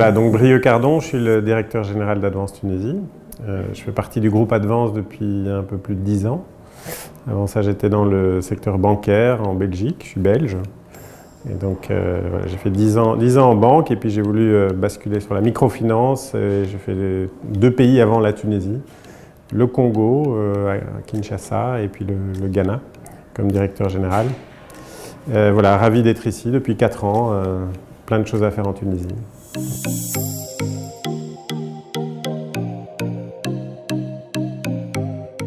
Voilà, donc Brieux Cardon, je suis le directeur général d'Advance Tunisie. Je fais partie du groupe Advance depuis un peu plus de 10 ans. Avant ça, j'étais dans le secteur bancaire en Belgique, je suis belge. Et donc, voilà, j'ai fait 10 ans en banque et puis j'ai voulu basculer sur la microfinance. J'ai fait 2 pays avant la Tunisie, le Congo, à Kinshasa, et puis le Ghana, comme directeur général. Voilà, ravi d'être ici depuis 4 ans, plein de choses à faire en Tunisie.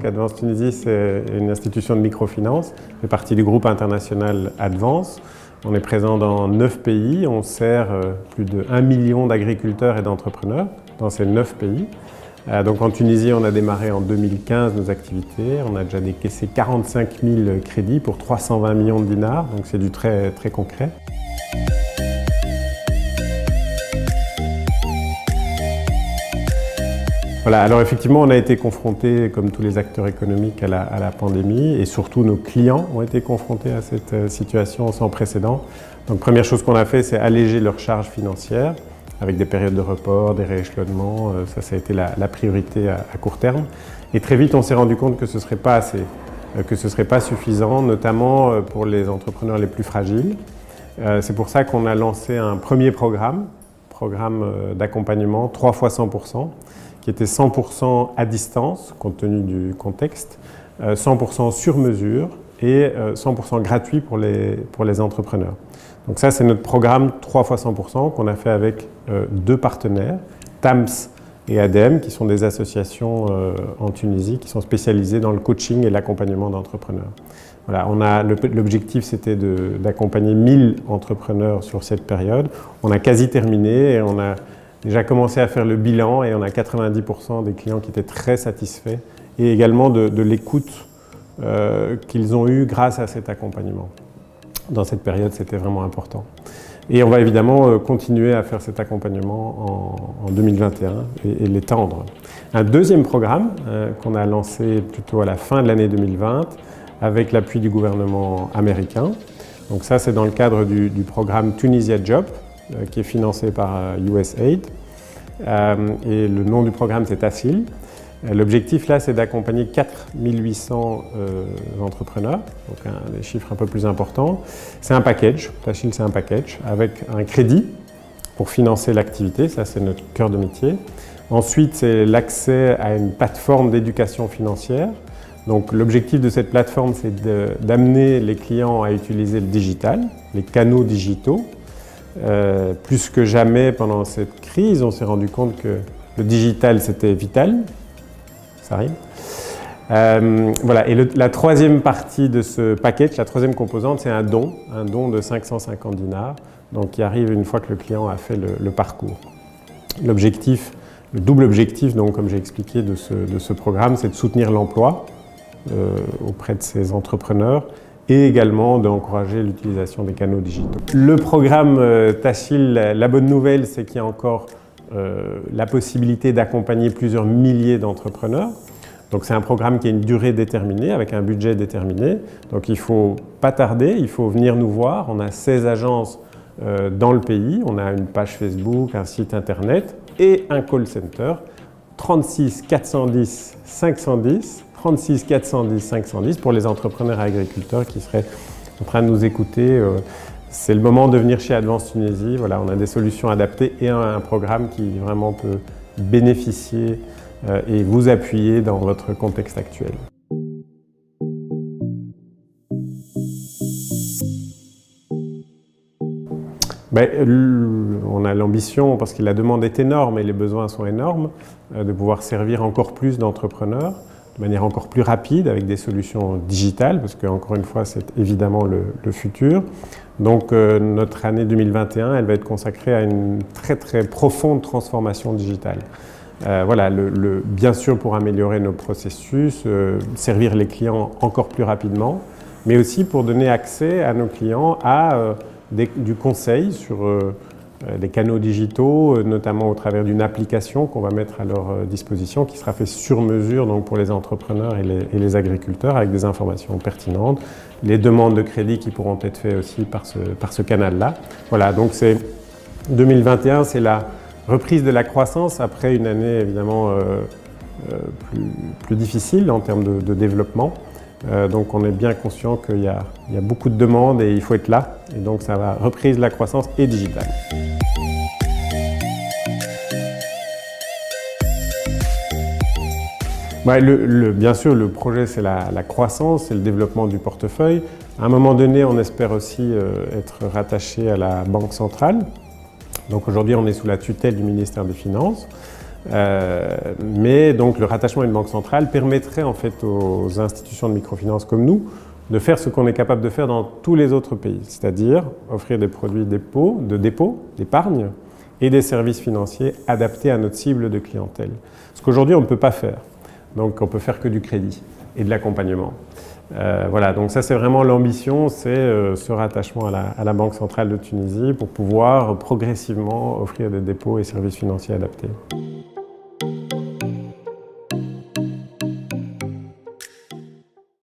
Advance Tunisie, c'est une institution de microfinance, fait partie du groupe international Advance. On est présent dans 9 pays, on sert plus de 1 million d'agriculteurs et d'entrepreneurs dans ces 9 pays. Donc en Tunisie, on a démarré en 2015 nos activités, on a déjà décaissé 45 000 crédits pour 320 millions de dinars, donc c'est du très, très concret. Voilà, alors effectivement, on a été confrontés, comme tous les acteurs économiques, à la pandémie et surtout nos clients ont été confrontés à cette situation sans précédent. Donc première chose qu'on a fait, c'est alléger leurs charges financières avec des périodes de report, des rééchelonnements. Ça a été la priorité à court terme. Et très vite, on s'est rendu compte que ce ne serait pas assez, que ce ne serait pas suffisant, notamment pour les entrepreneurs les plus fragiles. C'est pour ça qu'on a lancé un premier programme d'accompagnement 3 fois 100%, qui était 100% à distance, compte tenu du contexte, 100% sur mesure et 100% gratuit pour les entrepreneurs. Donc ça, c'est notre programme 3 fois 100% qu'on a fait avec 2 partenaires, TAMS et ADEME, qui sont des associations en Tunisie qui sont spécialisées dans le coaching et l'accompagnement d'entrepreneurs. Voilà, l'objectif, c'était d'accompagner 1000 entrepreneurs sur cette période. On a quasi terminé et on a déjà commencé à faire le bilan et on a 90% des clients qui étaient très satisfaits et également de l'écoute qu'ils ont eue grâce à cet accompagnement. Dans cette période, c'était vraiment important. Et on va évidemment continuer à faire cet accompagnement en 2021 et l'étendre. Un deuxième programme qu'on a lancé plutôt à la fin de l'année 2020 avec l'appui du gouvernement américain. Donc ça, c'est dans le cadre du programme Tunisia Job, qui est financé par USAID. Et le nom du programme, c'est TASIL. L'objectif, là, c'est d'accompagner 4800 entrepreneurs, donc des chiffres un peu plus importants. C'est un package, TASIL, c'est un package, avec un crédit pour financer l'activité, ça, c'est notre cœur de métier. Ensuite, c'est l'accès à une plateforme d'éducation financière. Donc, l'objectif de cette plateforme, c'est d'amener les clients à utiliser le digital, les canaux digitaux. Plus que jamais pendant cette crise, on s'est rendu compte que le digital c'était vital, ça arrive. Voilà. Et la troisième partie de ce package, la troisième composante, c'est un don de 550 dinars, donc qui arrive une fois que le client a fait le parcours. L'objectif, le double objectif, donc, comme j'ai expliqué de ce programme, c'est de soutenir l'emploi auprès de ces entrepreneurs et également d'encourager l'utilisation des canaux digitaux. Le programme TASIL, la bonne nouvelle, c'est qu'il y a encore la possibilité d'accompagner plusieurs milliers d'entrepreneurs. Donc c'est un programme qui a une durée déterminée, avec un budget déterminé. Donc il ne faut pas tarder, il faut venir nous voir. On a 16 agences dans le pays, on a une page Facebook, un site internet et un call center. 36 410 510. 36 410 510 pour les entrepreneurs et agriculteurs qui seraient en train de nous écouter. C'est le moment de venir chez Advance Tunisie. Voilà, on a des solutions adaptées et un programme qui vraiment peut bénéficier et vous appuyer dans votre contexte actuel. On a l'ambition, parce que la demande est énorme et les besoins sont énormes, de pouvoir servir encore plus d'entrepreneurs de manière encore plus rapide avec des solutions digitales, parce qu'encore une fois, c'est évidemment le futur. Donc notre année 2021, elle va être consacrée à une très très profonde transformation digitale. Voilà, bien sûr pour améliorer nos processus, servir les clients encore plus rapidement, mais aussi pour donner accès à nos clients à du conseil sur les canaux digitaux, notamment au travers d'une application qu'on va mettre à leur disposition, qui sera faite sur mesure donc, pour les entrepreneurs et les agriculteurs, avec des informations pertinentes, les demandes de crédit qui pourront être faites aussi par ce canal-là. Voilà, donc 2021, c'est reprise de la croissance après une année évidemment plus difficile en termes de développement. Donc on est bien conscient qu'il y a beaucoup de demandes et il faut être là. Et donc ça va reprise de la croissance et digitale. Ouais, bien sûr, le projet, c'est la croissance, c'est le développement du portefeuille. À un moment donné, on espère aussi être rattaché à la Banque centrale. Donc aujourd'hui, on est sous la tutelle du ministère des Finances. Mais donc le rattachement à une banque centrale permettrait en fait aux institutions de microfinance comme nous de faire ce qu'on est capable de faire dans tous les autres pays, c'est-à-dire offrir des produits de dépôt, d'épargne et des services financiers adaptés à notre cible de clientèle. Ce qu'aujourd'hui on ne peut pas faire. Donc on peut faire que du crédit et de l'accompagnement. Voilà, donc ça c'est vraiment l'ambition, c'est ce rattachement à la Banque centrale de Tunisie pour pouvoir progressivement offrir des dépôts et services financiers adaptés.